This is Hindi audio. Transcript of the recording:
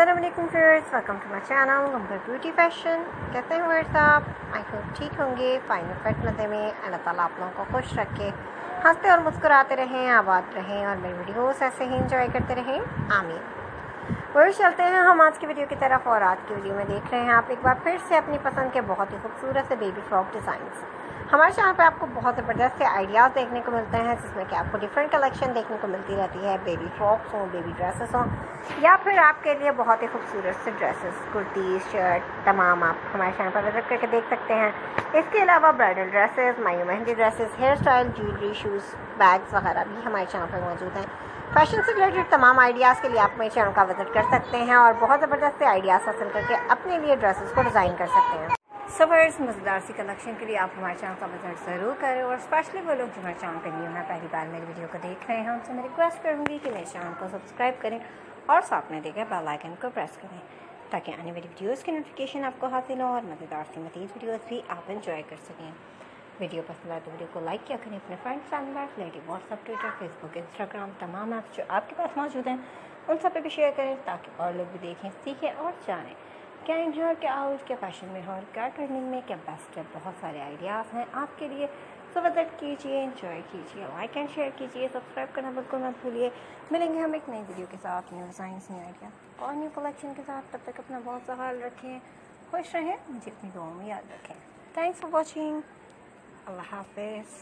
अस्सलाम वालेकुम viewers, welcome to my channel computer beauty fashion. कैसे हैं व्यूअर्स आप? आई होप ठीक होंगे, फाइन और फिट मज़े में। अल्लाह ताला आप लोगों को खुश रखे, हंसते और मुस्कुराते रहें, आबाद रहें और मेरी वीडियोस ऐसे ही इंजॉय करते रहें, आमीन। व्यूअर्स, चलते हैं हम आज की वीडियो की तरफ। और आज की वीडियो में देख रहे हैं आप एक बार फिर से अपनी पसंद के बहुत ही खूबसूरत से बेबी फ्रॉक डिज़ाइंस। हमारे चैनल पे आपको बहुत ज़बरदस्त से आइडियाज़ देखने को मिलते हैं, जिसमें कि आपको डिफरेंट कलेक्शन देखने को मिलती रहती है। बेबी फ्रॉक्स हों, बेबी ड्रेसेस हों, या फिर आपके लिए बहुत ही खूबसूरत से ड्रेसेस, कुर्तीज़, शर्ट, तमाम आप हमारे चैनल पर विजिट करके देख सकते हैं। इसके अलावा bridal dresses, mehndi dresses, hair style, jewellery, shoes, bags वगैरह भी हमारे चैनल पर मौजूद हैं। फैशन से रिलेटेड तमाम आइडियाज़ के लिए आप मेरे चैनल का विजिट कर सकते हैं और बहुत ज़बरदस्त से आइडियाज़ हासिल करके अपने लिए ड्रेसेस को डिज़ाइन कर सकते हैं। सो व्यूअर्स, मज़ेदार सी कलेक्शन के लिए आप हमारे चैनल का विजिट ज़रूर करें। और स्पेशली वो लोग जो हमारे चैनल पर न्यू हैं, पहली बार मेरी वीडियो को देख रहे हैं, उनसे मैं रिक्वेस्ट करूँगी कि मेरे चैनल को सब्सक्राइब करें और साथ में देखें बेल आइकन को प्रेस करें, ताकि आने वाली वीडियोज़ की नोटिफिकेशन आपको हासिल हो और मज़ेदार सी मज़ीद वीडियोज़ भी आप इंजॉय कर सकें। वीडियो पसंद आए तो वीडियो को लाइक किया करें, अपने friends, family, relative, WhatsApp, Twitter, Facebook, Instagram, तमाम ऐप्स जो आपके पास मौजूद हैं उन सब पे भी शेयर करें, ताकि और लोग भी देखें, सीखें और जानें क्या इन है, क्या आउट, क्या फैशन में हो, क्या ट्रेंडिंग में, क्या बेस्ट है। बहुत सारे आइडियाज़ हैं आपके लिए। सो विजिट कीजिए, एंजॉय कीजिए, लाइक एंड शेयर कीजिए, सब्सक्राइब करना बिल्कुल मत भूलिए। मिलेंगे हम एक नई वीडियो के साथ, न्यू डिज़ाइंस, न्यू आइडिया और न्यू कलेक्शन के साथ। तब तक अपना बहुत सा ख्याल रखें, खुश रहें, मुझे अपनी दुआओं में याद रखें। Thanks for watching. अल्लाह हाफिज़।